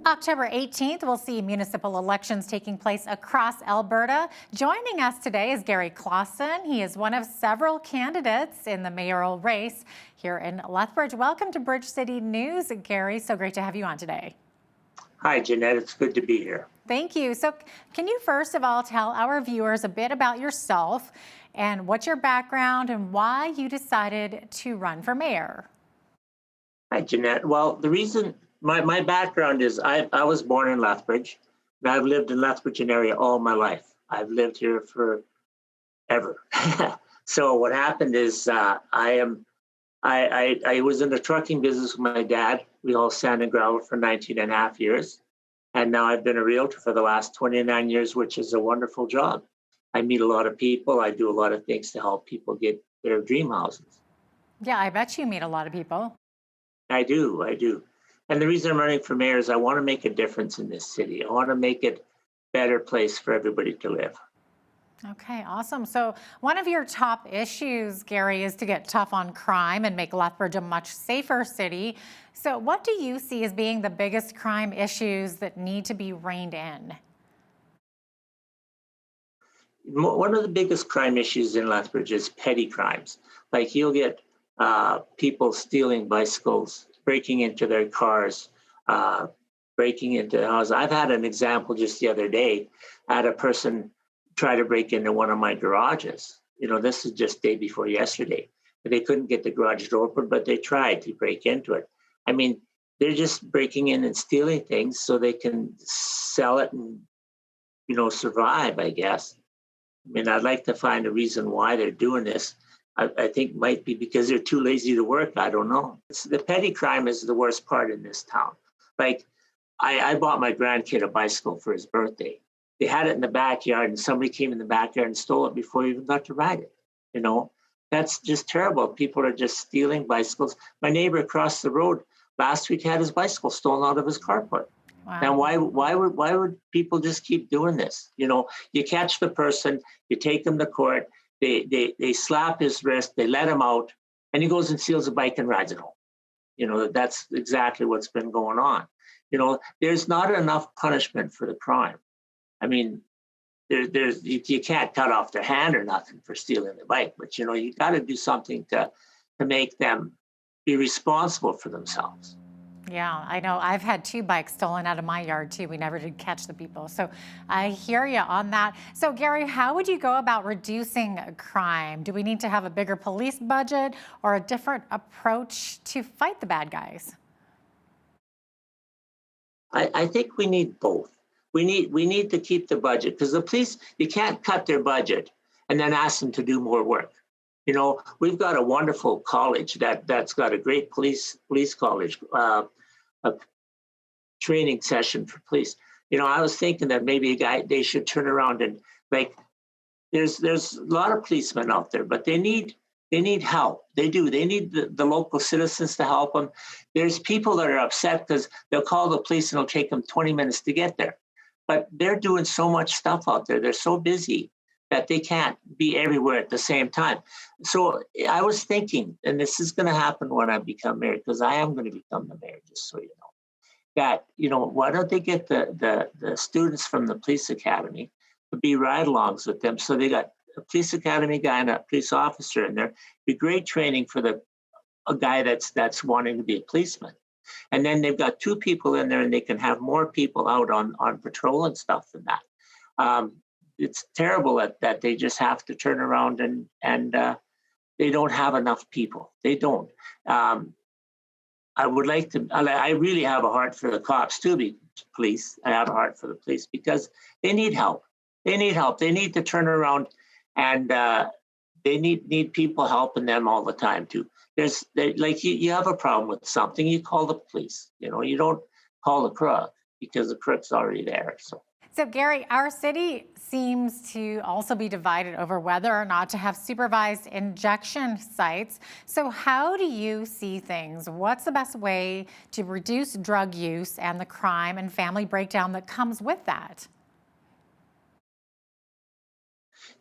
October 18th, we'll see municipal elections taking place across Alberta. Joining us today is Gary Klassen. He is one of several candidates in the mayoral race here in Lethbridge. Welcome to Bridge City News, Gary. So great to have you on today. Hi, Jeanette. It's good to be here. Thank you. So can you first of all tell our viewers a bit about yourself and what's your background and why you decided to run for mayor? Hi, Jeanette. Well, the reason my background is I was born in Lethbridge, and I've lived in Lethbridge area all my life. I've lived here forever. So what happened is I was in the trucking business with my dad. We hauled sand and gravel for 19 and a half years. And now I've been a realtor for the last 29 years, which is a wonderful job. I meet a lot of people. I do a lot of things to help people get their dream houses. Yeah, I bet you meet a lot of people. I do. And the reason I'm running for mayor is I want to make a difference in this city. I want to make it a better place for everybody to live. Okay, awesome. So one of your top issues, Gary, is to get tough on crime and make Lethbridge a much safer city. So what do you see as being the biggest crime issues that need to be reined in? One of the biggest crime issues in Lethbridge is petty crimes. Like you'll get people stealing bicycles, breaking into their cars, breaking into the house. I've had an example just the other day. I had a person try to break into one of my garages. This is just day before yesterday. They couldn't get the garage door open, but they tried to break into it. I mean, they're just breaking in and stealing things so they can sell it and, survive, I guess. I mean, I'd like to find a reason why they're doing this. I think might be because they're too lazy to work. I don't know. The petty crime is the worst part in this town. Like, I bought my grandkid a bicycle for his birthday. They had it in the backyard, and somebody came in the backyard and stole it before he even got to ride it. That's just terrible. People are just stealing bicycles. My neighbor across the road last week had his bicycle stolen out of his carport. Wow. And why would people just keep doing this? You catch the person, you take them to court, they slap his wrist, they let him out, and he goes and steals a bike and rides it home. That's exactly what's been going on. There's not enough punishment for the crime. I mean, you can't cut off their hand or nothing for stealing the bike, but you got to do something to make them be responsible for themselves. Yeah, I know. I've had 2 bikes stolen out of my yard too. We never did catch the people. So I hear you on that. So Gary, how would you go about reducing crime? Do we need to have a bigger police budget or a different approach to fight the bad guys? I think we need both. We need to keep the budget because the police, you can't cut their budget and then ask them to do more work. We've got a wonderful college that's got a great police college, a training session for police. I was thinking that maybe they should turn around and there's a lot of policemen out there, but they need help. They do. They need the local citizens to help them. There's people that are upset because they'll call the police and it'll take them 20 minutes to get there. But they're doing so much stuff out there. They're so busy that they can't be everywhere at the same time. So I was thinking, and this is going to happen when I become mayor, because I am going to become the mayor, just so you know, that, why don't they get the students from the police academy to be ride-alongs with them? So they got a police academy guy and a police officer in there. It'd be great training for a guy that's wanting to be a policeman. And then they've got 2 people in there, and they can have more people out on patrol and stuff than that. It's terrible that they just have to turn around and they don't have enough people. They don't. I would like to. I really have a heart for the cops too. Police. I have a heart for the police because they need help. They need to turn around, and they need people helping them all the time too. You have a problem with something, you call the police. You don't call the crook because the crook's already there. So Gary, our city seems to also be divided over whether or not to have supervised injection sites. So how do you see things? What's the best way to reduce drug use and the crime and family breakdown that comes with that?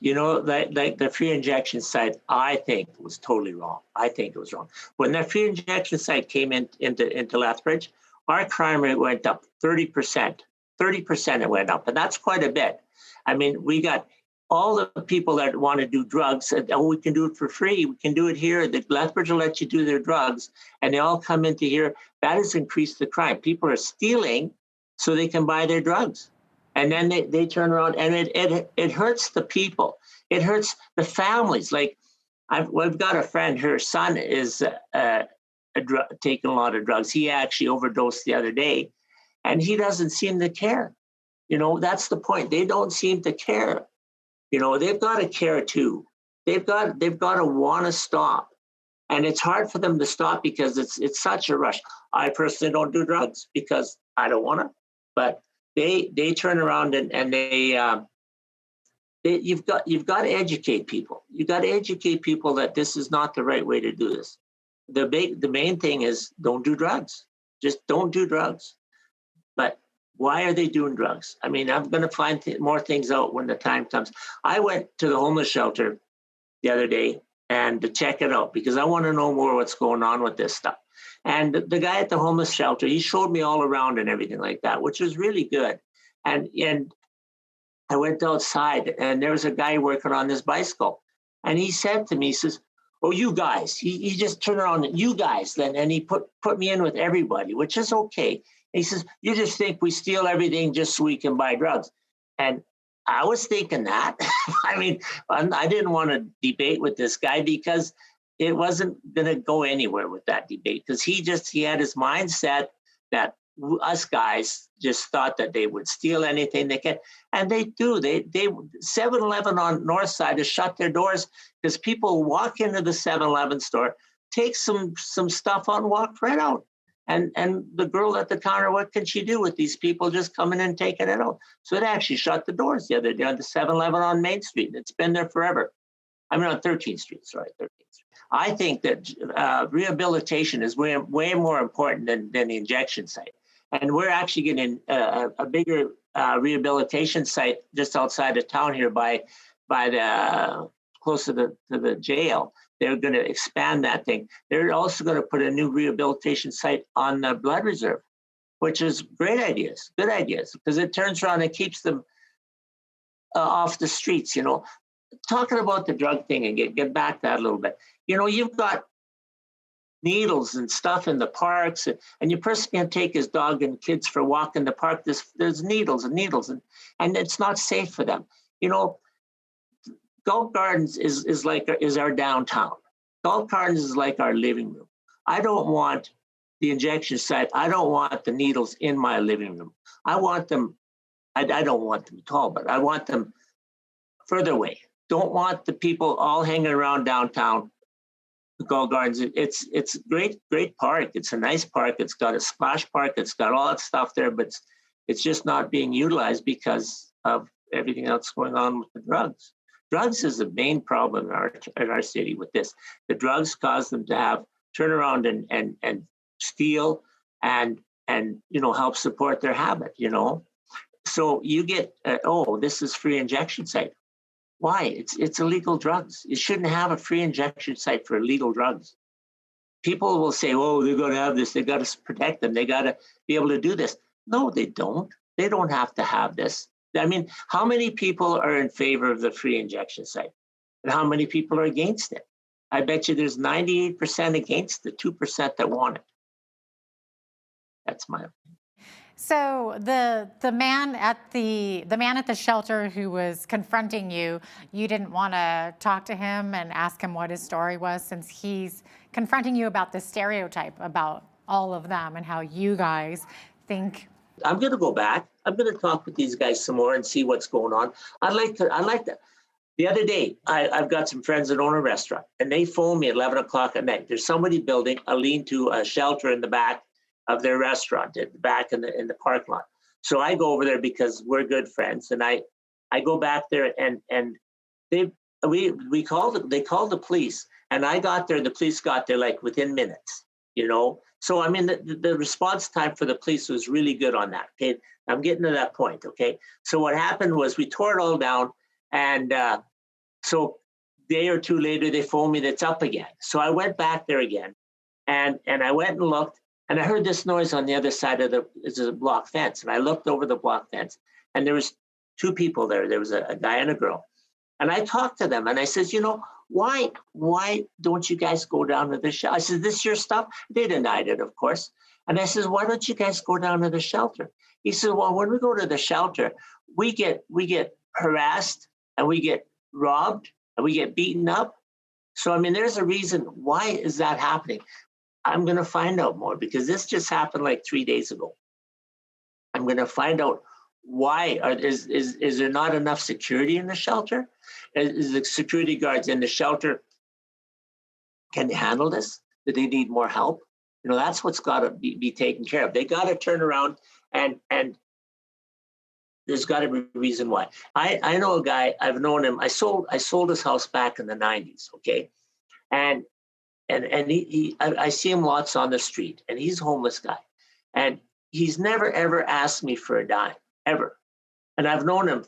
The free injection site, I think was totally wrong. I think it was wrong. When that free injection site came into Lethbridge, our crime rate went up 30%. 30% it went up, and that's quite a bit. I mean, we got all the people that want to do drugs said, oh, we can do it for free. We can do it here. The Lethbridge will let you do their drugs. And they all come into here. That has increased the crime. People are stealing so they can buy their drugs. And then they turn around, and it hurts the people. It hurts the families. Like, we've got a friend, her son is taking a lot of drugs. He actually overdosed the other day, and he doesn't seem to care. You know, that's the point. They don't seem to care. You know, they've got to care too. They've got to want to stop, and it's hard for them to stop because it's such a rush. I personally don't do drugs because I don't want to, but they turn around and you've got to educate people. You've got to educate people that this is not the right way to do this. The main thing is don't do drugs. Just don't do drugs. But why are they doing drugs? I mean, I'm going to find more things out when the time comes. I went to the homeless shelter the other day and to check it out because I want to know more what's going on with this stuff. And the guy at the homeless shelter, he showed me all around and everything like that, which was really good. And I went outside and there was a guy working on his bicycle. And he said to me, he says, oh, you guys, he just turned around and you guys, then, and he put me in with everybody, which is okay. He says, you just think we steal everything just so we can buy drugs. And I was thinking that. I mean, I didn't want to debate with this guy because it wasn't going to go anywhere with that debate because he had his mindset that us guys just thought that they would steal anything they can. And they do. They 7-Eleven on North Side has shut their doors because people walk into the 7-Eleven store, take some stuff out and walk right out. And the girl at the counter, what can she do with these people just coming in and taking it out? So it actually shut the doors the other day on the 7-Eleven on Main Street. It's been there forever. I mean, on 13th Street, sorry, 13th Street. I think that rehabilitation is way more important than the injection site. And we're actually getting a bigger rehabilitation site just outside of town here by the close to the jail. They're going to expand that thing. They're also going to put a new rehabilitation site on the blood reserve, which is great ideas, good ideas, because it turns around and keeps them off the streets. You know, talking about the drug thing and get back to that a little bit. You know, you've got needles and stuff in the parks, and your person can take his dog and kids for a walk in the park. There's needles and it's not safe for them. You know, Gulf Gardens is our downtown. Gulf Gardens is like our living room. I don't want the injection site. I don't want the needles in my living room. I want them. I don't want them at all, but I want them further away. Don't want the people all hanging around downtown. Gulf Gardens. It's great park. It's a nice park. It's got a splash park. It's got all that stuff there, but it's just not being utilized because of everything else going on with the drugs. Drugs is the main problem in our city with this. The drugs cause them to turn around and steal and help support their habit. You know, so you get this is free injection site. Why? It's illegal drugs. You shouldn't have a free injection site for illegal drugs. People will say, oh, they've got to have this. They've got to protect them. They got to be able to do this. No, they don't. They don't have to have this. I mean, how many people are in favor of the free injection site? And how many people are against it? I bet you there's 98% against the 2% that want it. That's my opinion. So the man at the shelter who was confronting you, you didn't want to talk to him and ask him what his story was, since he's confronting you about the stereotype about all of them and how you guys think. I'm going to go back. I'm going to talk with these guys some more and see what's going on. I'd like to. The other day, I've got some friends that own a restaurant, and they phoned me at 11 o'clock at night. There's somebody building a lean-to, a shelter in the back of their restaurant, at the back in the parking lot. So I go over there because we're good friends, and I go back there and they called the police, and I got there. The police got there like within minutes, you know. So I mean, the response time for the police was really good on that. Okay, I'm getting to that point. Okay, so what happened was we tore it all down, and so a day or two later they phoned me that it's up again. So I went back there again, and I went and looked. And I heard this noise on the other side of it's a block fence. And I looked over the block fence, and there was two people there. There was a guy and a girl. And I talked to them and I says, why don't you guys go down to the shelter? I said, this your stuff? They denied it, of course. And I says, why don't you guys go down to the shelter? He said, well, when we go to the shelter, we get harassed and we get robbed and we get beaten up. So, I mean, there's a reason. Why is that happening? I'm going to find out more, because this just happened like 3 days ago. I'm going to find out why. Is there not enough security in the shelter? Is the security guards in the shelter, can they handle this? Do they need more help? That's what's got to be taken care of. They got to turn around, and there's got to be a reason why. I know a guy, I've known him. I sold his house back in the 90s, okay? And I see him lots on the street, and he's a homeless guy. And he's never, ever asked me for a dime, ever. And I've known him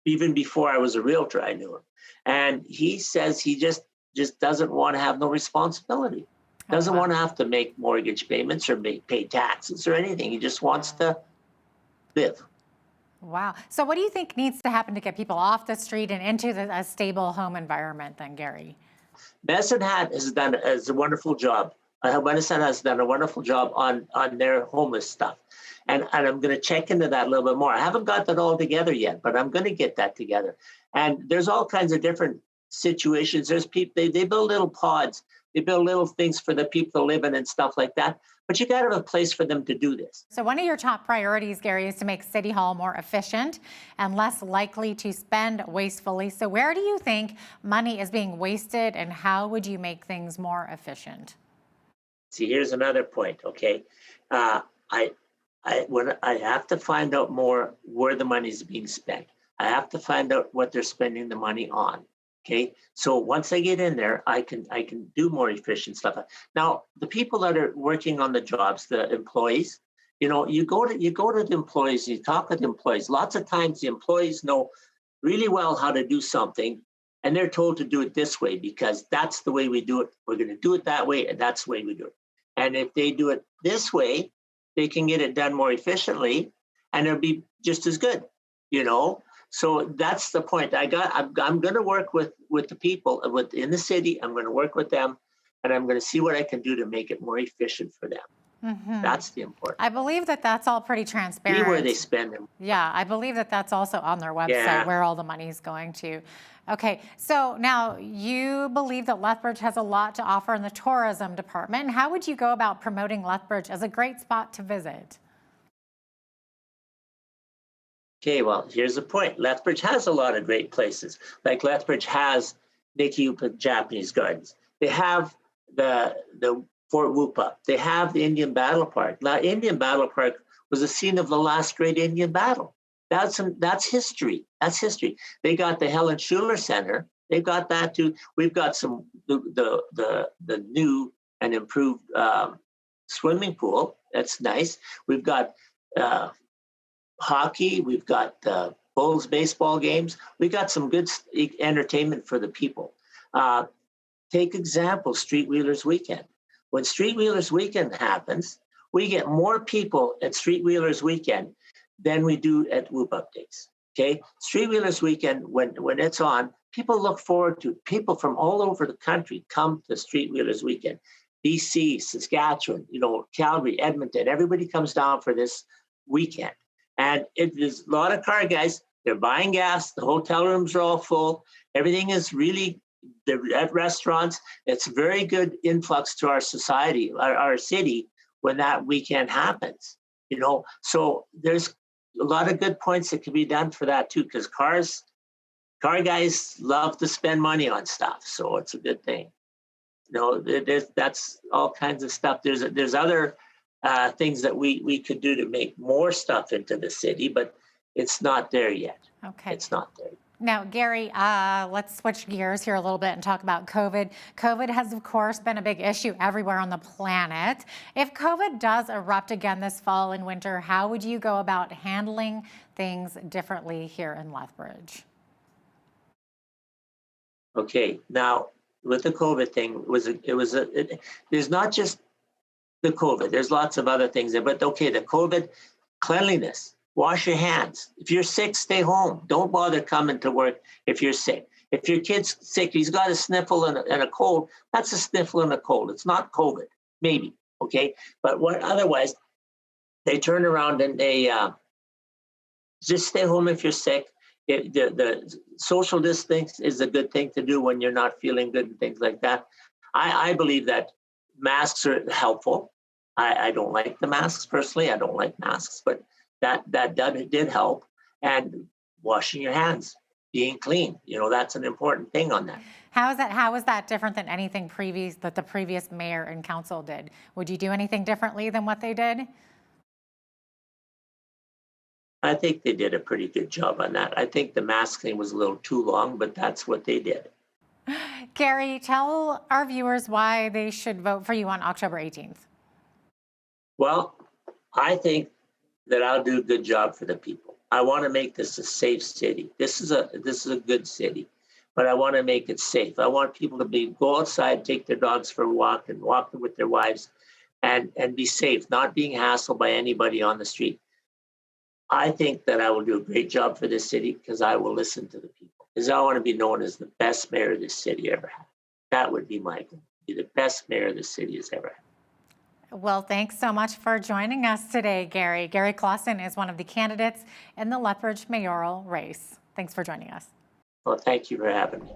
even before I was a realtor. I knew him. And he says he just doesn't want to have no responsibility. Doesn't want to have to make mortgage payments or pay taxes or anything. He just wants to live. Wow. So what do you think needs to happen to get people off the street and into a stable home environment then, Gary? Medicine Hat has done a wonderful job. Medicine has done a wonderful job on their homeless stuff. And I'm going to check into that a little bit more. I haven't got that all together yet, but I'm going to get that together. And there's all kinds of different situations. There's people, they build little pods. They build little things for the people to live in and stuff like that. But you got to have a place for them to do this. So one of your top priorities, Gary, is to make City Hall more efficient and less likely to spend wastefully. So where do you think money is being wasted, and how would you make things more efficient? See, here's another point, okay? I have to find out more where the money is being spent. I have to find out what they're spending the money on. Okay, so once I get in there, I can do more efficient stuff. Now, the people that are working on the jobs, the employees, you go to the employees, you talk with the employees. Lots of times, the employees know really well how to do something, and they're told to do it this way because that's the way we do it. We're going to do it that way, and that's the way we do it. And if they do it this way, they can get it done more efficiently, and it'll be just as good. So that's the point. I'm going to work with the people in the city. I'm going to work with them, and I'm going to see what I can do to make it more efficient for them. Mm-hmm. That's the important. I believe that that's all pretty transparent. See where they spend them. Yeah, I believe that that's also on their website, where all the money is going to. Okay, so now you believe that Lethbridge has a lot to offer in the tourism department. How would you go about promoting Lethbridge as a great spot to visit? Okay, well, here's the point. Lethbridge has a lot of great places. Like Lethbridge has Nikiupa Japanese Gardens. They have the Fort Whoopa. They have the Indian Battle Park. Now, Indian Battle Park was the scene of the last great Indian battle. That's history. That's history. They got the Helen Schuler Center. They've got that too. We've got some the new and improved swimming pool. That's nice. We've got hockey. We've got Bulls baseball games. We got some good entertainment for the people. Take example, Street Wheelers Weekend. When Street Wheelers Weekend happens, we get more people at Street Wheelers Weekend than we do at Whoop Up Days. Okay, Street Wheelers Weekend, when it's on, people look forward to it. People from all over the country come to Street Wheelers Weekend. BC, Saskatchewan, Calgary, Edmonton, everybody comes down for this weekend. And it is a lot of car guys. They're buying gas. The hotel rooms are all full. Everything is really, they're at restaurants. It's a very good influx to our society, our city, when that weekend happens. So there's a lot of good points that can be done for that too, because car guys love to spend money on stuff. So it's a good thing. That's all kinds of stuff. There's other things that we could do to make more stuff into the city, but it's not there yet. Okay. It's not there. Now, Gary, let's switch gears here a little bit and talk about COVID. COVID has, of course, been a big issue everywhere on the planet. If COVID does erupt again this fall and winter, how would you go about handling things differently here in Lethbridge? Okay, now with the COVID thing, there's not just the COVID. There's lots of other things there, but okay, the COVID, cleanliness, wash your hands. If you're sick, stay home. Don't bother coming to work if you're sick. If your kid's sick, he's got a sniffle and a cold, that's a sniffle and a cold. It's not COVID, maybe, okay? But what otherwise, they turn around and they just stay home if you're sick. The social distance is a good thing to do when you're not feeling good and things like that. I believe that masks are helpful. I don't like the masks personally. I don't like masks, but that did help. And washing your hands, being clean, that's an important thing on that. How is that different than anything that the previous mayor and council did? Would you do anything differently than what they did? I think they did a pretty good job on that. I think the mask thing was a little too long, but that's what they did. Gary, tell our viewers why they should vote for you on October 18th. Well, I think that I'll do a good job for the people. I want to make this a safe city. This is a good city, but I want to make it safe. I want people to go outside, take their dogs for a walk, and walk with their wives, and be safe, not being hassled by anybody on the street. I think that I will do a great job for this city because I will listen to the people. Because I want to be known as the best mayor this city ever had. That would be my goal, be the best mayor this city has ever had. Well, thanks so much for joining us today, Gary. Gary Klassen is one of the candidates in the Lethbridge mayoral race. Thanks for joining us. Well, thank you for having me.